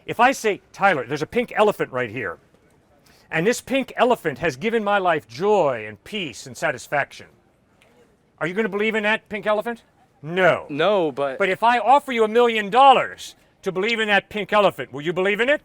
If I say, Tyler, there's a pink elephant right here, and this pink elephant has given my life joy and peace and satisfaction, are you going to believe in that pink elephant? No. No, but... But if I offer you $1 million to believe in that pink elephant, will you believe in it?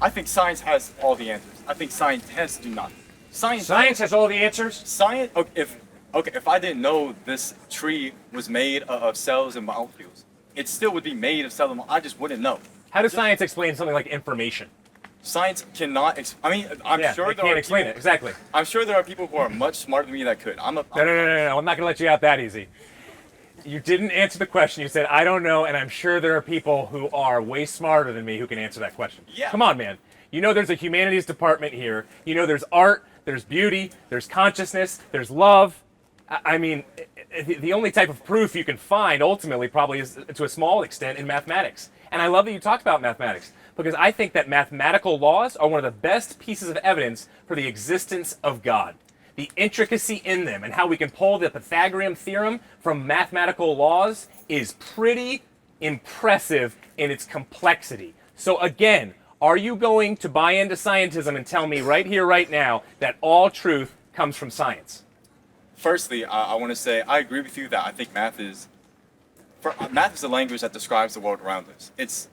I think science has all the answers. I think scientists do not. Science has all the answers? Science. If I didn't know this tree was made of cells and molecules, it still would be made of cells and molecules. I just wouldn't know. How does science explain something like information? Science cannot. I'm sure there can't are explain people, it exactly. I'm sure there are people who are much smarter than me that could. No. I'm not going to let you out that easy. You didn't answer the question. You said, I don't know, and I'm sure there are people who are way smarter than me who can answer that question. Yeah. Come on, man. You know there's a humanities department here. You know there's art, there's beauty, there's consciousness, there's love. I mean, the only type of proof you can find, ultimately, probably is, to a small extent, in mathematics. And I love that you talked about mathematics, because I think that mathematical laws are one of the best pieces of evidence for the existence of God. The intricacy in them and how we can pull the Pythagorean theorem from mathematical laws is pretty impressive in its complexity. So again, are you going to buy into scientism and tell me right here, right now, that all truth comes from science? Firstly, I want to say I agree with you that I think math is a language that describes the world around us. It's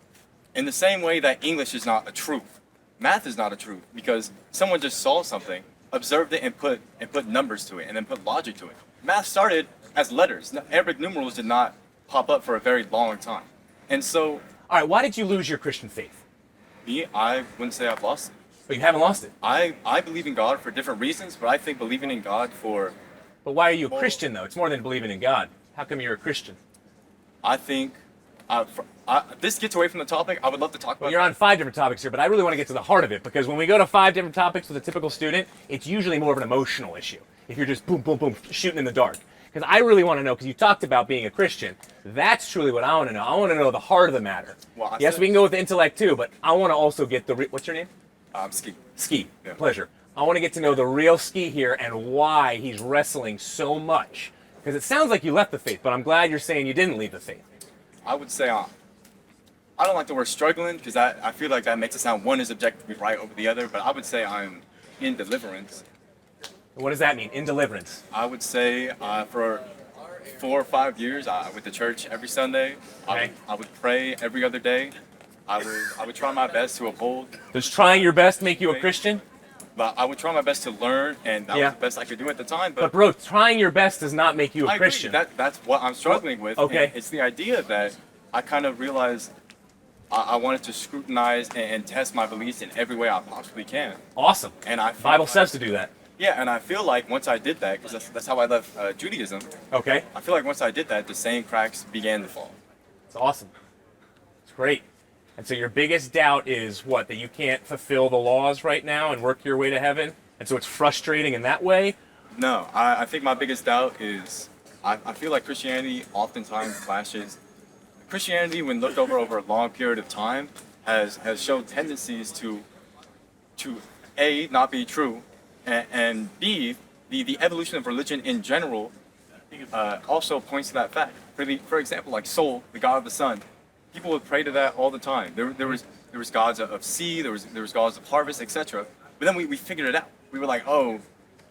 in the same way that English is not a truth. Math is not a truth because someone just saw something, observed it, and put numbers to it, and then put logic to it. Math started as letters. Arabic numerals did not pop up for a very long time. And so... All right, why did you lose your Christian faith? I wouldn't say I've lost it. But you haven't lost it. I believe in God for different reasons, but I think believing in God for... But why are you a Christian, though? It's more than believing in God. How come you're a Christian? I think... this gets away from the topic. I would love to talk about... Well, you're on 5 different topics here, but I really want to get to the heart of it, because when we go to 5 different topics with a typical student, it's usually more of an emotional issue. If you're just boom, boom, boom, shooting in the dark. Because I really want to know, because you talked about being a Christian, that's truly what I want to know. I want to know the heart of the matter. Well, yes, we can go with the intellect too, but I want to also get the... What's your name? Ski. Ski. Yeah. Pleasure. I want to get to know the real Ski here and why he's wrestling so much. Because it sounds like you left the faith, but I'm glad you're saying you didn't leave the faith. I would say I don't like the word struggling, because I feel like that makes it sound one is objectively right over the other, but I would say I'm in deliverance. What does that mean, in deliverance? I would say for 4 or 5 years, I went to church every Sunday. Okay. I would pray every other day. I would try my best to uphold. Does trying your best make you a Christian? But I would try my best to learn, and that was the best I could do at the time. But bro, trying your best does not make you a Christian. That's what I'm struggling with. Okay. And it's the idea that I kind of realized I wanted to scrutinize and test my beliefs in every way I possibly can. Awesome. And the Bible says to do that. Yeah, and I feel like once I did that, because that's how I left Judaism. Okay. I feel like once I did that, the same cracks began to fall. It's awesome. It's great. And so your biggest doubt is what? That you can't fulfill the laws right now and work your way to heaven? And so it's frustrating in that way? No, I think my biggest doubt is I feel like Christianity oftentimes clashes. Christianity, when looked over a long period of time, has shown tendencies to A, not be true, and B, the evolution of religion in general also points to that fact. For example, like Sol, the god of the sun, people would pray to that all the time. There was gods of sea, there was gods of harvest, etc. But then we figured it out. We were like, oh,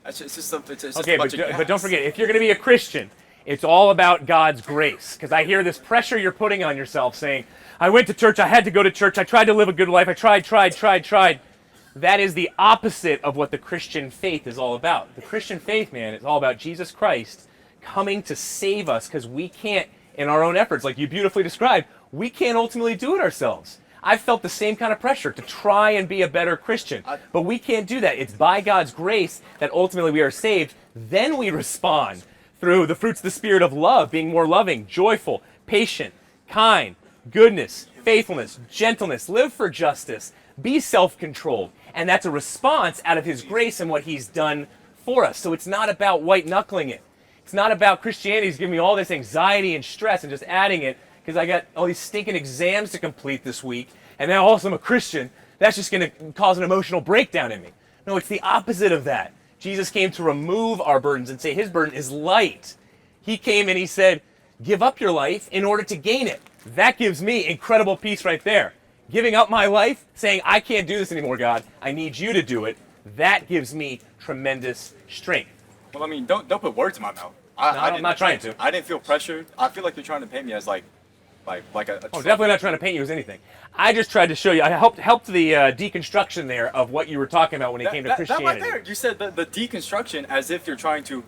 it's just a bunch of gas. But don't forget, if you're going to be a Christian, it's all about God's grace. Because I hear this pressure you're putting on yourself saying, I went to church, I had to go to church, I tried to live a good life, I tried. That is the opposite of what the Christian faith is all about. The Christian faith, man, is all about Jesus Christ coming to save us, because we can't, in our own efforts, like you beautifully described, we can't ultimately do it ourselves. I've felt the same kind of pressure to try and be a better Christian, but we can't do that. It's by God's grace that ultimately we are saved. Then we respond through the fruits of the Spirit of love, being more loving, joyful, patient, kind, goodness, faithfulness, gentleness, live for justice, be self-controlled. And that's a response out of His grace and what He's done for us. So it's not about white-knuckling it. It's not about Christianity's giving me all this anxiety and stress and just adding it because I got all these stinking exams to complete this week, and now also I'm a Christian. that's just going to cause an emotional breakdown in me. No, it's the opposite of that. Jesus came to remove our burdens and say his burden is light. He came and he said, give up your life in order to gain it. That gives me incredible peace right there. Giving up my life, saying, I can't do this anymore, God. I need you to do it. That gives me tremendous strength. Well, I mean, don't put words in my mouth. I'm not trying to. I didn't feel pressured. I feel like you're trying to paint me as like a Oh, definitely not trying to paint you as anything. I just tried to show you. I helped the deconstruction there of what you were talking about when it came to Christianity. That right there, you said the deconstruction as if you're trying to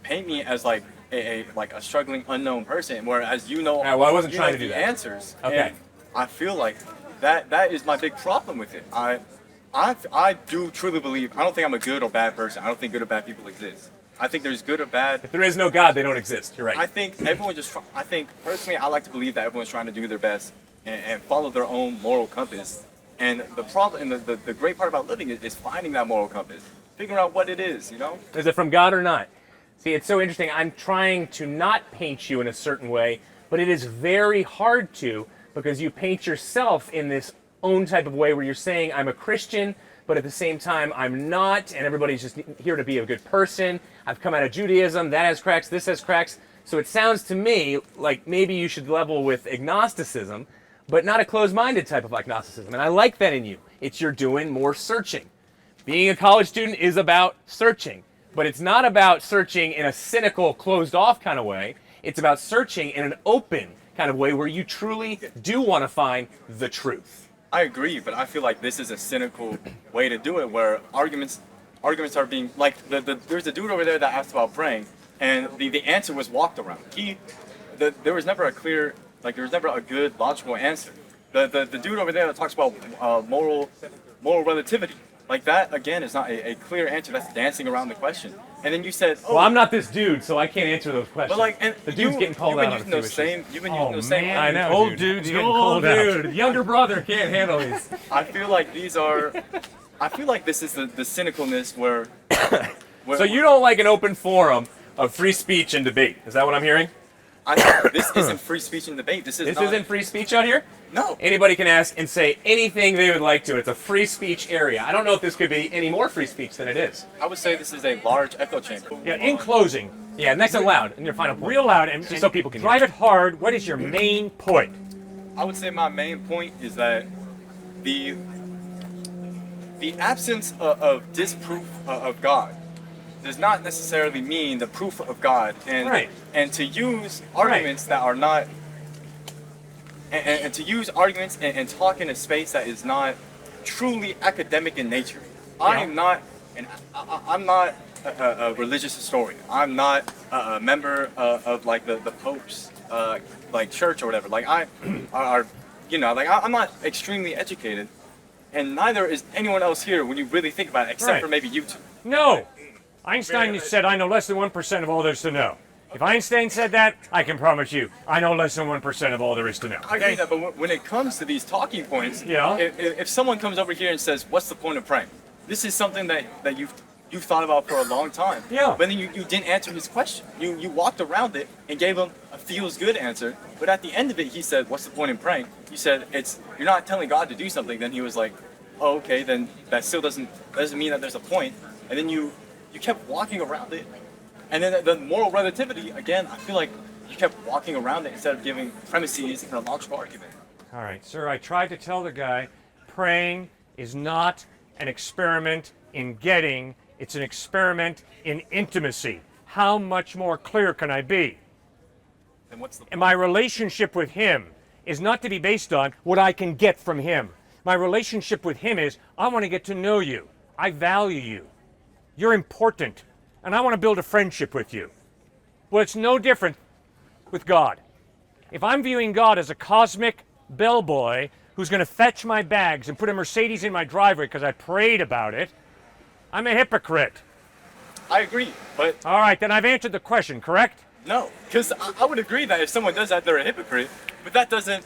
paint me as like a struggling unknown person, whereas you know. Well, I wasn't trying to do the that. Answers. Okay. And I feel like that is my big problem with it. I do truly believe. I don't think I'm a good or bad person. I don't think good or bad people exist. I think there's good or bad. If there is no God, they don't exist. You're right. I think everyone I think personally, I like to believe that everyone's trying to do their best and follow their own moral compass. And the problem, and the great part about living is finding that moral compass, figuring out what it is. You know. Is it from God or not? See, it's so interesting. I'm trying to not paint you in a certain way, but it is very hard to, because you paint yourself in this own type of way where you're saying I'm a Christian, but at the same time I'm not, and everybody's just here to be a good person. I've come out of Judaism, that has cracks, this has cracks. So it sounds to me like maybe you should level with agnosticism, but not a closed-minded type of agnosticism. And I like that in you. It's you're doing more searching. Being a college student is about searching, but it's not about searching in a cynical, closed-off kind of way. It's about searching in an open kind of way where you truly do want to find the truth. I agree, but I feel like this is a cynical way to do it, where arguments are being like there's a dude over there that asked about praying, and the answer was walked around. There was never a clear, like there was never a good logical answer. The dude over there that talks about moral relativity, like that again is not a clear answer. That's dancing around the question. And then you said, well, I'm not this dude, so I can't answer those questions. But like, and the dude's getting called out on a few issues. You've been using those same. I know, old dude. dude's getting Old called out. dude. Younger brother can't handle these. I feel like these are. I feel like this is the cynicalness where So you don't like an open forum of free speech and debate? Is that what I'm hearing? This isn't free speech and debate. This isn't free speech out here? No. Anybody can ask and say anything they would like to. It's a free speech area. I don't know if this could be any more free speech than it is. I would say this is a large echo chamber. Yeah, in closing, Yeah, nice and loud in your final point. real loud and, Just so people can drive hear. it hard. What is your main point? I would say my main point is that the absence of disproof of God does not necessarily mean the proof of God, and Right. and to use arguments that are not, and to use arguments and talk in a space that is not truly academic in nature. I'm not a religious historian. I'm not a member of like the Pope's like church or whatever. Like I'm not extremely educated, and neither is anyone else here when you really think about it, except Right. for maybe you two. No. Einstein said, I know less than 1% of all there is to know. If Einstein said that, I can promise you, I know less than 1% of all there is to know. I agree that, but when it comes to these talking points, Yeah. if someone comes over here and says, "What's the point of praying?" This is something that you've thought about for a long time. Yeah. But then you didn't answer his question. You walked around it and gave him a feels good answer. But at the end of it, he said, "What's the point in praying?" You said, you're not telling God to do something." Then he was like, "Oh, okay. Then that still doesn't mean that there's a point." And then you kept walking around it. And then the moral relativity, again, I feel like you kept walking around it instead of giving premises and a logical argument. All right, sir, I tried to tell the guy, praying is not an experiment in getting, it's an experiment in intimacy. How much more clear can I be? Then what's the And my relationship with him is not to be based on what I can get from him. My relationship with him is, I want to get to know you. I value you. You're important. And I want to build a friendship with you. Well, it's no different with God. If I'm viewing God as a cosmic bellboy who's going to fetch my bags and put a Mercedes in my driveway because I prayed about it, I'm a hypocrite. I agree, but All right, then I've answered the question, correct? no, because I would agree that if someone does that, they're a hypocrite. But that doesn't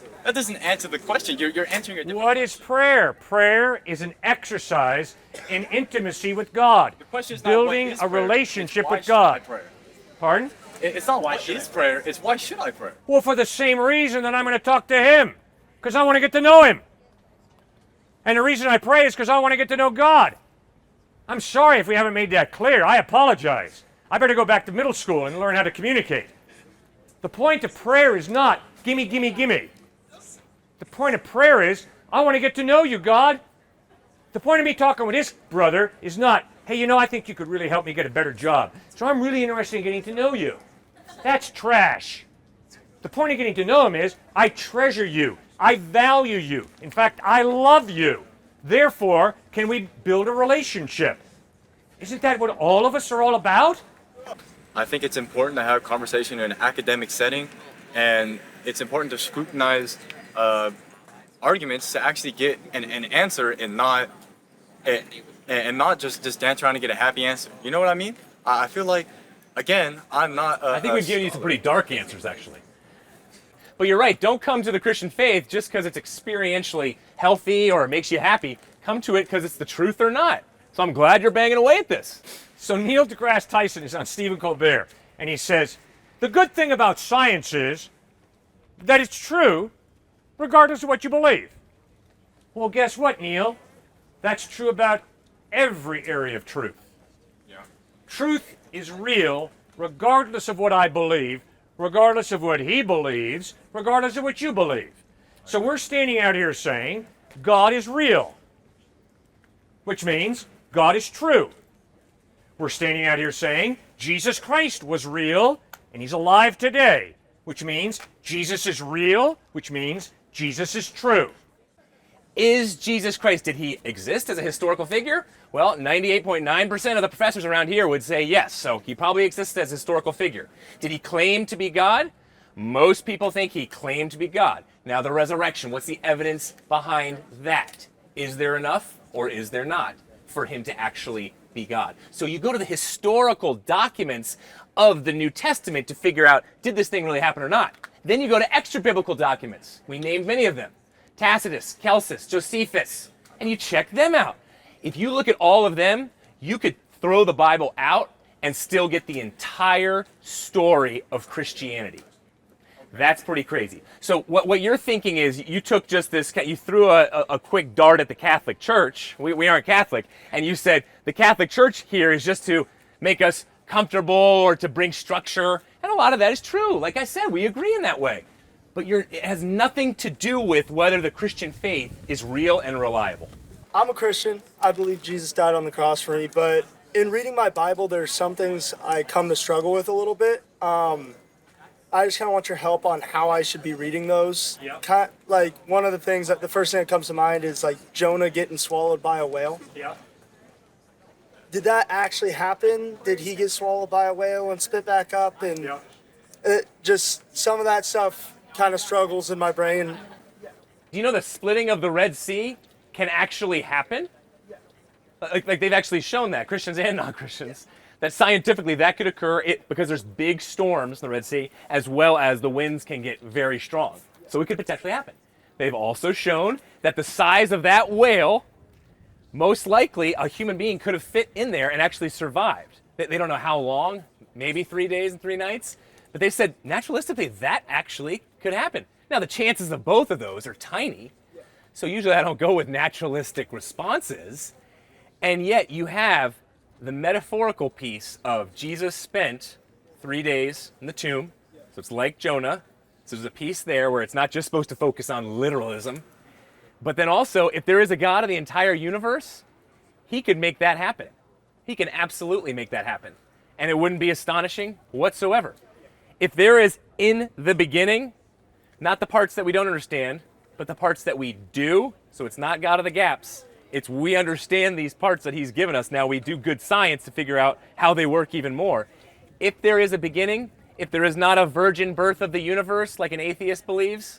answer the question. You're answering a different. What is prayer? Prayer is an exercise in intimacy with God. The question is not what building is a prayer, relationship it's why with should I God. pray? Pardon? It's not what is prayer, it's why should I pray? Well, for the same reason that I'm going to talk to him, because I want to get to know him. And the reason I pray is because I want to get to know God. I'm sorry if we haven't made that clear. I apologize. I better go back to middle school and learn how to communicate. The point of prayer is not, gimme, gimme, gimme. The point of prayer is, I want to get to know you, God. The point of me talking with this brother is not, hey, you know, I think you could really help me get a better job. So I'm really interested in getting to know you. That's trash. The point of getting to know him is, I treasure you. I value you. In fact, I love you. Therefore, can we build a relationship? Isn't that what all of us are all about? I think it's important to have conversation in an academic setting, and it's important to scrutinize arguments to actually get an answer and not just dance around and get a happy answer. You know what I mean? I feel like, again, I'm not. I think we've given you some pretty dark answers, actually. But you're right. Don't come to the Christian faith just because it's experientially healthy or it makes you happy. Come to it because it's the truth or not. So I'm glad you're banging away at this. So Neil deGrasse Tyson is on Stephen Colbert, and he says, the good thing about science is that it's true regardless of what you believe. Well, guess what, Neil? That's true about every area of truth. Yeah. Truth is real regardless of what I believe, regardless of what he believes, regardless of what you believe. So we're standing out here saying God is real, which means God is true. We're standing out here saying Jesus Christ was real and he's alive today, which means Jesus is real, which means Jesus is true. Is Jesus Christ, did he exist as a historical figure? Well, 98.9% of the professors around here would say yes, so he probably existed as a historical figure. Did he claim to be God? Most people think he claimed to be God. Now the resurrection, what's the evidence behind that? Is there enough or is there not for him to actually be God? So you go to the historical documents of the New Testament to figure out, did this thing really happen or not? Then you go to extra biblical documents. We named many of them. Tacitus, Celsus, Josephus, and you check them out. If you look at all of them, you could throw the Bible out and still get the entire story of Christianity. That's pretty crazy. So what you're thinking is you took just this, you threw a quick dart at the Catholic Church. We aren't Catholic. And you said the Catholic Church here is just to make us comfortable or to bring structure. And a lot of that is true. Like I said, we agree in that way. But it has nothing to do with whether the Christian faith is real and reliable. I'm a Christian. I believe Jesus died on the cross for me. But in reading my Bible, there's some things I come to struggle with a little bit. I just kind of want your help on how I should be reading those. Yeah. Like one of the things, the first thing that comes to mind is like Jonah getting swallowed by a whale. Yeah. Did that actually happen? Did he get swallowed by a whale and spit back up? And just some of that stuff kind of struggles in my brain. Do you know the splitting of the Red Sea can actually happen? Like they've actually shown that, Christians and non-Christians, that scientifically that could occur because there's big storms in the Red Sea, as well as the winds can get very strong. So it could potentially happen. They've also shown that the size of that whale, most likely a human being could have fit in there and actually survived. They don't know how long, maybe 3 days and 3 nights, but they said naturalistically that actually could happen. Now the chances of both of those are tiny, so usually I don't go with naturalistic responses, and yet you have the metaphorical piece of Jesus spent 3 days in the tomb, so it's like Jonah, so there's a piece there where it's not just supposed to focus on literalism, but then also if there is a God of the entire universe, he could make that happen. He can absolutely make that happen, and it wouldn't be astonishing whatsoever. If there is in the beginning, not the parts that we don't understand, but the parts that we do, so it's not God of the gaps, it's we understand these parts that he's given us. Now we do good science to figure out how they work even more. If there is a beginning, if there is not a virgin birth of the universe like an atheist believes,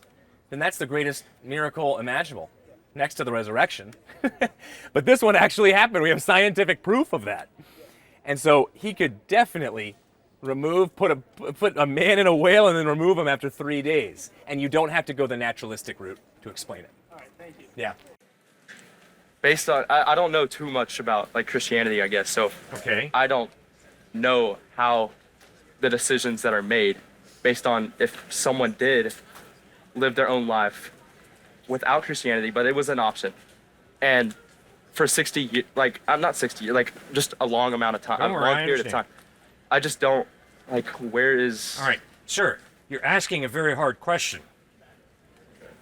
then that's the greatest miracle imaginable, next to the resurrection. But this one actually happened. We have scientific proof of that. And so he could definitely put a man in a whale and then remove him after 3 days. And you don't have to go the naturalistic route to explain it. All right, thank you. Yeah. Based on, I don't know too much about like Christianity, I guess. So Okay. I don't know how the decisions that are made based on if someone did live their own life without Christianity, but it was an option. and for 60 years, like I'm not 60 years, like just a long amount of time, Don't a worry, long I period of time. I just don't like where is. All right, sir, you're asking a very hard question.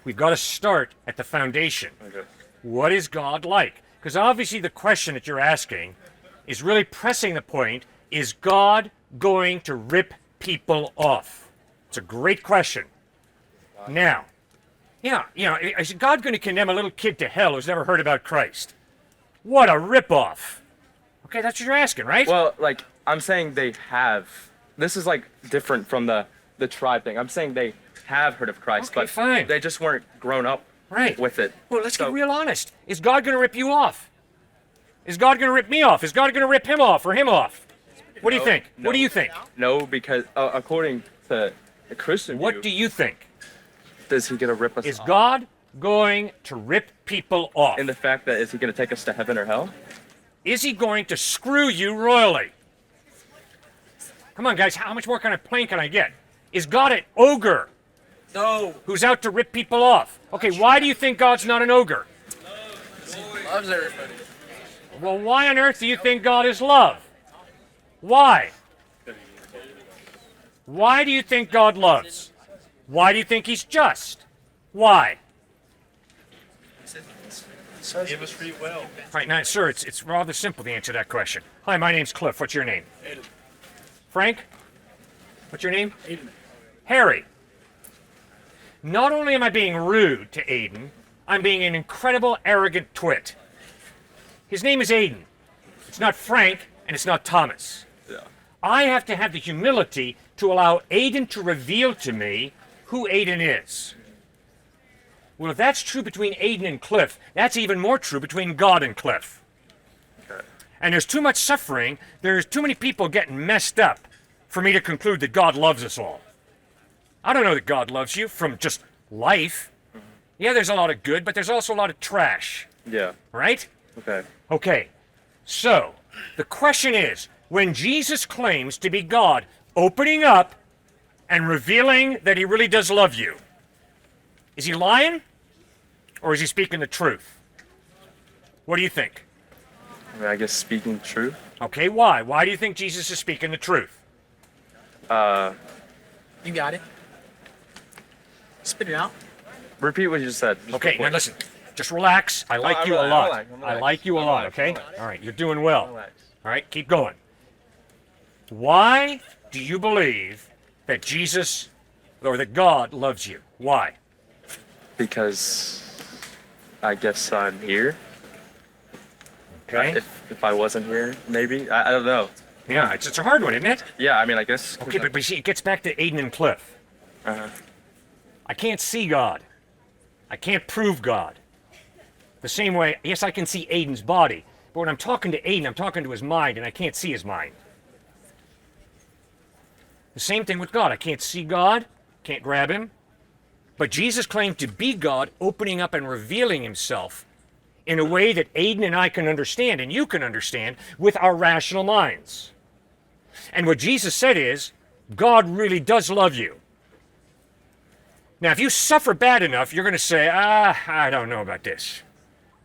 We've got to start at the foundation. Okay. What is God like? Because obviously the question that you're asking is really pressing the point, is God going to rip people off? It's a great question. Now, yeah, is God going to condemn a little kid to hell who's never heard about Christ? What a ripoff. Okay, that's what you're asking, right? Well, like I'm saying they have. This is like different from the tribe thing. I'm saying they have heard of Christ, Okay, but fine. they just weren't grown up Right. with it. Well, let's So- get real honest. Is God going to rip you off? Is God going to rip me off? Is God going to rip him off or him off? What do you think? no. What do you think? No, because according to the Christian What view, do you think? is he gonna rip us Is off? God going to rip people off? In the fact that is he gonna take us to heaven or hell? Is he going to screw you royally? Come on, guys. How much more kind of plain can I get? Is God an ogre? No. Who's out to rip people off? Okay, why do you think God's not an ogre? Loves everybody. Well, why on earth do you think God is love? Why? Why do you think God loves? Why do you think he's just? Why? Give us free will. All right, now, sir, it's rather simple to answer that question. Hi, my name's Cliff. What's your name? Aiden. Frank? What's your name? Aiden. Harry. Not only am I being rude to Aiden, I'm being an incredible, arrogant twit. His name is Aiden. It's not Frank, and it's not Thomas. Yeah. I have to have the humility to allow Aiden to reveal to me who Aiden is. Well, if that's true between Aiden and Cliff, that's even more true between God and Cliff. Okay. And there's too much suffering, there's too many people getting messed up for me to conclude that God loves us all. I don't know that God loves you from just life. Yeah, there's a lot of good, but there's also a lot of trash, Yeah. right? Okay. Okay, so the question is, when Jesus claims to be God, opening up and revealing that he really does love you, is he lying or is he speaking the truth? What do you think? I mean, I guess speaking truth. Okay, why? Why do you think Jesus is speaking the truth? You got it. Spit it out. Repeat what you just said. Just Okay, real now quick. listen. Just relax. I like I'm you a relaxed, lot. I'm I relaxed. like you a I'm lot, relaxed, okay? I'm relaxed. All right, you're doing well. Relax. All right, keep going. Why do you believe that Jesus or that God loves you? Why? Because I guess I'm here. Okay. If I wasn't here, maybe I don't know. Yeah, it's a hard one, isn't it? Yeah, I mean, I guess. Okay, but you see, it gets back to Aiden and Cliff. Uh, I can't see God. I can't prove God. The same way, yes, I can see Aiden's body, but when I'm talking to Aiden, I'm talking to his mind, and I can't see his mind. The same thing with God. I can't see God, can't grab him, but Jesus claimed to be God, opening up and revealing himself in a way that Aiden and I can understand, and you can understand, with our rational minds. And what Jesus said is, God really does love you. Now, if you suffer bad enough, you're going to say, I don't know about this.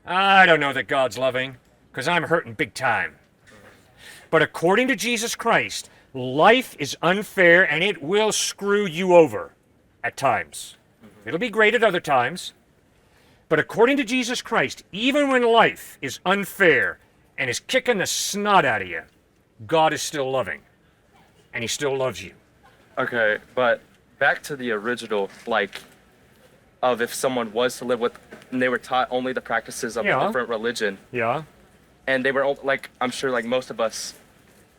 I don't know that God's loving, because I'm hurting big time. But according to Jesus Christ, life is unfair and it will screw you over at times. It'll be great at other times. But according to Jesus Christ, even when life is unfair and is kicking the snot out of you, God is still loving. And he still loves you. okay, but back to the original, like, of if someone was to live with, and they were taught only the practices of Yeah. a different religion, Yeah? and they were like, I'm sure, like most of us,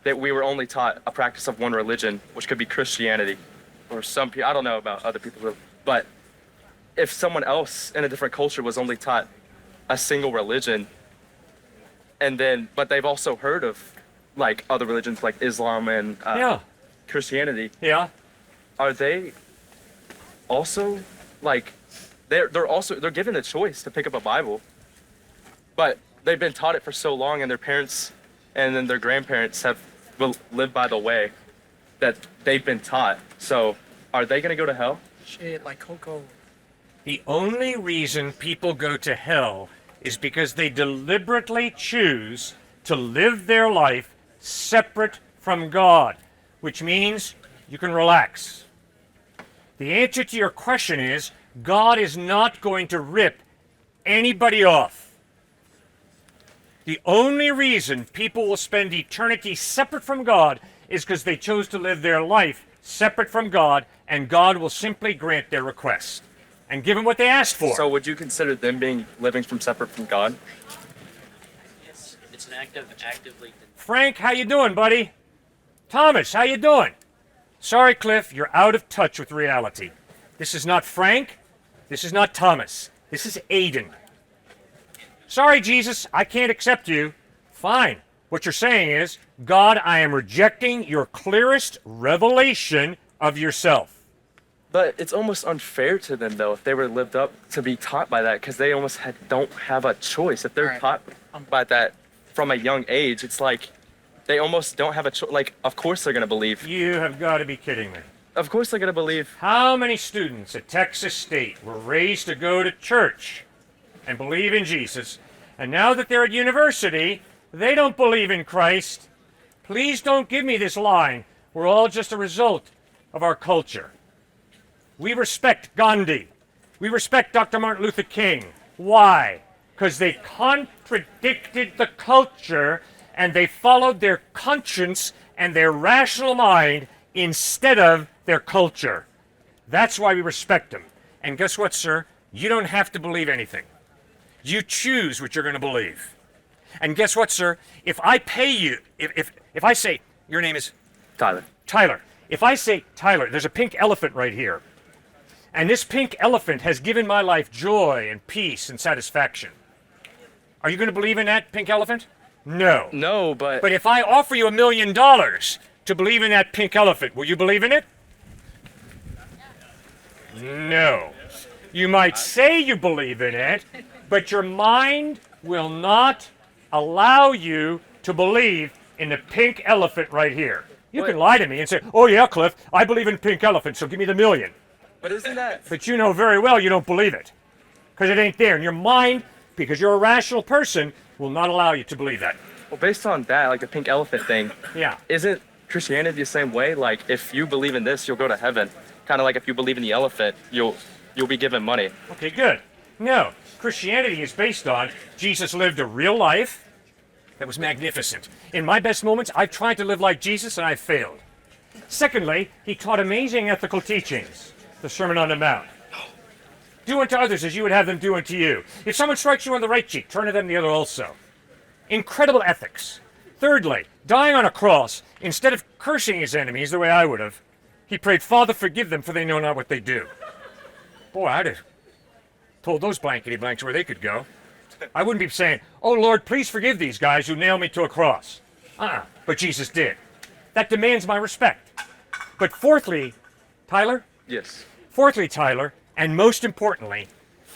that we were only taught a practice of one religion, which could be Christianity, or some people. I don't know about other people, but if someone else in a different culture was only taught a single religion, and then, but they've also heard of like other religions like Islam and Yeah. Christianity, Yeah? are they also like they're given the choice to pick up a Bible, but they've been taught it for so long, and their parents and then their grandparents have lived by the way that they've been taught. So are they gonna go to hell? Shit, like Coco. The only reason people go to hell is because they deliberately choose to live their life separate from God, which means you can relax. The answer to your question is God is not going to rip anybody off. The only reason people will spend eternity separate from God is because they chose to live their life separate from God, and God will simply grant their request and give them what they asked for. So would you consider them being living from separate from God? It's an act of actively. Frank, how you doing, buddy? Thomas, how you doing? Sorry, Cliff, you're out of touch with reality. This is not Frank. This is not Thomas. This is Aiden. Sorry, Jesus, I can't accept you. Fine. What you're saying is, God, I am rejecting your clearest revelation of yourself. But it's almost unfair to them, though, if they were lived up to be taught by that, because they almost don't have a choice. If they're taught by that from a young age, it's like they almost don't have a choice. Like, of course they're going to believe. You have got to be kidding me. Of course they're going to believe. How many students at Texas State were raised to go to church and believe in Jesus, and now that they're at university, they don't believe in Christ? Please don't give me this line. We're all just a result of our culture. We respect Gandhi. We respect Dr. Martin Luther King. Why? Because they contradicted the culture and they followed their conscience and their rational mind instead of their culture. That's why we respect them. And guess what, sir? You don't have to believe anything. You choose what you're going to believe. And guess what, sir? If I pay you, if I say, your name is Tyler. If I say, Tyler, there's a pink elephant right here. And this pink elephant has given my life joy and peace and satisfaction. Are you going to believe in that pink elephant? No. No, but... But if I offer you $1 million to believe in that pink elephant, will you believe in it? No. You might say you believe in it, but your mind will not allow you to believe in the pink elephant right here. You can lie to me and say, oh yeah, Cliff, I believe in pink elephants, so give me the $1 million. But isn't that... But you know very well you don't believe it, because it ain't there. And your mind, because you're a rational person, will not allow you to believe that. Well, based on that, like the pink elephant thing, Yeah. isn't Christianity the same way? Like, if you believe in this, you'll go to heaven. Kind of like if you believe in the elephant, you'll be given money. Okay, good. No, Christianity is based on Jesus lived a real life that was magnificent. In my best moments, I've tried to live like Jesus and I've failed. Secondly, he taught amazing ethical teachings. The Sermon on the Mount. Do unto others as you would have them do unto you. If someone strikes you on the right cheek, turn to them the other also. Incredible ethics. Thirdly, dying on a cross, instead of cursing his enemies the way I would have, he prayed, Father, forgive them, for they know not what they do. Boy, I'd have told those blankety blanks where they could go. I wouldn't be saying, oh, Lord, please forgive these guys who nailed me to a cross. But Jesus did. That demands my respect. But fourthly, Tyler, Yes. and most importantly,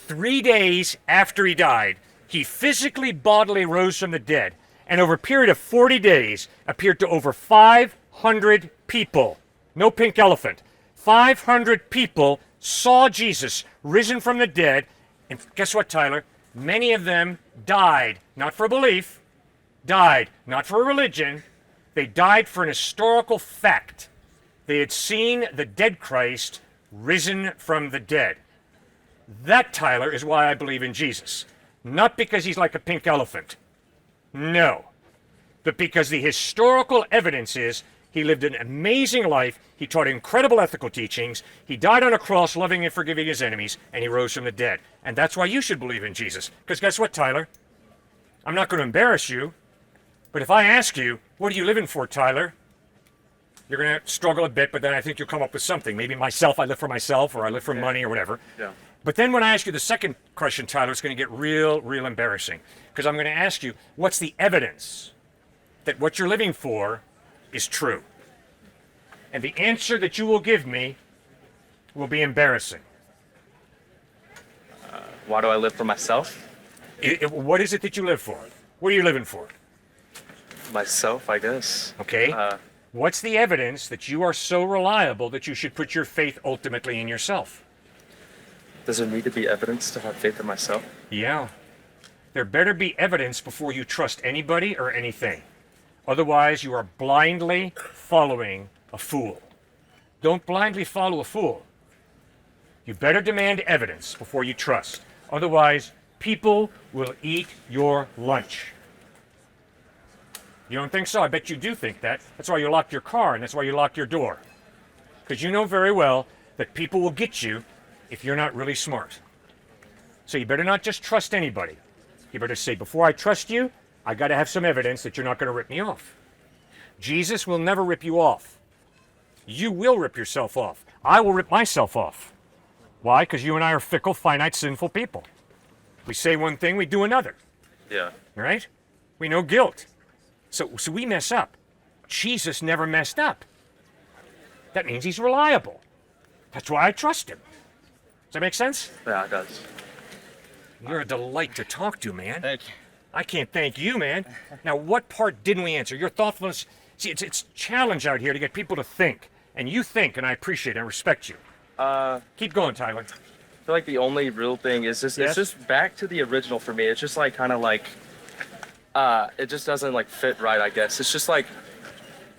3 days after he died, he physically, bodily rose from the dead, and over a period of 40 days appeared to over 500 people. No pink elephant. 500 people saw Jesus risen from the dead, and guess what, Tyler? Many of them died, not for belief, died not for a religion, they died for an historical fact. They had seen the dead Christ risen from the dead. That, Tyler, is why I believe in Jesus. Not because he's like a pink elephant. No. But because the historical evidence is he lived an amazing life, he taught incredible ethical teachings, he died on a cross loving and forgiving his enemies, and he rose from the dead. And that's why you should believe in Jesus. Because guess what, Tyler? I'm not going to embarrass you, but if I ask you, what are you living for, Tyler? You're going to struggle a bit, but then I think you'll come up with something. Maybe myself, I live for myself, or I live for money, or whatever. Yeah. But then when I ask you the second question, Tyler, it's going to get real embarrassing. Because I'm going to ask you, what's the evidence that what you're living for is true? And the answer that you will give me will be embarrassing. Why do I live for myself? What is it that you live for? What are you living for? Myself, I guess. Okay. What's the evidence that you are so reliable that you should put your faith ultimately in yourself? Does there need to be evidence to have faith in myself? Yeah. There better be evidence before you trust anybody or anything. Otherwise, you are blindly following a fool. Don't blindly follow a fool. You better demand evidence before you trust. Otherwise, people will eat your lunch. You don't think so? I bet you do think that. That's why you locked your car and that's why you locked your door. Because you know very well that people will get you if you're not really smart. So you better not just trust anybody. You better say, before I trust you, I got to have some evidence that you're not going to rip me off. Jesus will never rip you off. You will rip yourself off. I will rip myself off. Why? Because you and I are fickle, finite, sinful people. We say one thing, we do another. Yeah. Right? We know guilt. So we mess up. Jesus never messed up. That means he's reliable. That's why I trust him. Does that make sense? Yeah, it does. You're a delight to talk to, man. Thank you. I can't thank you, man. Now, what part didn't we answer? Your thoughtfulness. See, it's a challenge out here to get people to think. And you think, and I appreciate it, I respect you. Keep going, Tyler. I feel like the only real thing is just Yes? it's just back to the original for me. It's just like kind of like it just doesn't like fit right, I guess. It's just like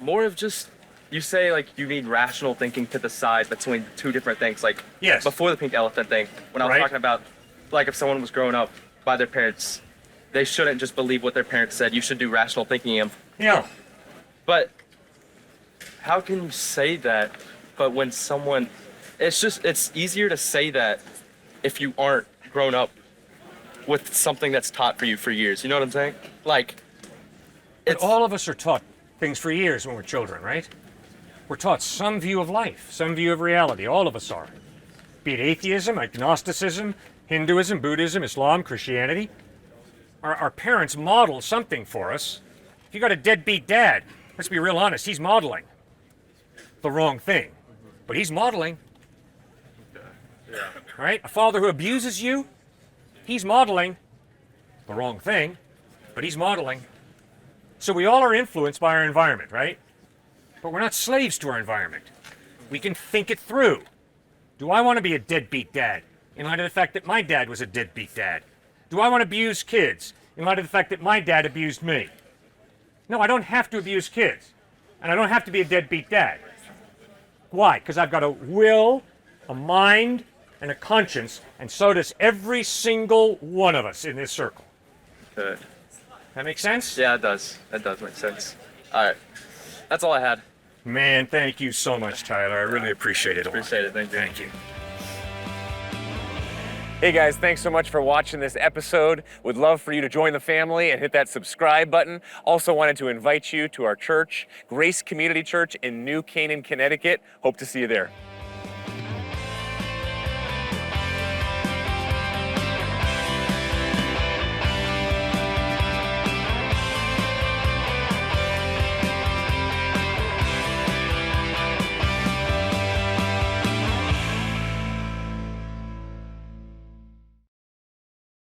more of just you say like you need rational thinking to decide between two different things. Like Yes. before the pink elephant thing, when I was Right. talking about like if someone was growing up by their parents, they shouldn't just believe what their parents said. You should do rational thinking. Yeah. But how can you say that? But when someone, it's easier to say that if you aren't grown up with something that's taught for you for years. You know what I'm saying? Like, But it's all of us are taught things for years when we're children, right? We're taught some view of life, some view of reality. All of us are. Be it atheism, agnosticism, Hinduism, Buddhism, Islam, Christianity. Our parents model something for us. If you got a deadbeat dad, let's be real honest, he's modeling the wrong thing. But he's modeling. Right? A father who abuses you, he's modeling the wrong thing, but he's modeling. So we all are influenced by our environment, right? But we're not slaves to our environment. We can think it through. Do I want to be a deadbeat dad in light of the fact that my dad was a deadbeat dad? Do I want to abuse kids in light of the fact that my dad abused me? No, I don't have to abuse kids. And I don't have to be a deadbeat dad. Why? Because I've got a will, a mind, and a conscience, and so does every single one of us in this circle. good. That make sense? Yeah, it does. That does make sense. All right, that's all I had. Man, thank you so much, Tyler. I really appreciate it a lot. Appreciate it. Thank you. Thank you. Hey guys, thanks so much for watching this episode. Would love for you to join the family and hit that subscribe button. Also wanted to invite you to our church, Grace Community Church in New Canaan, Connecticut. Hope to see you there.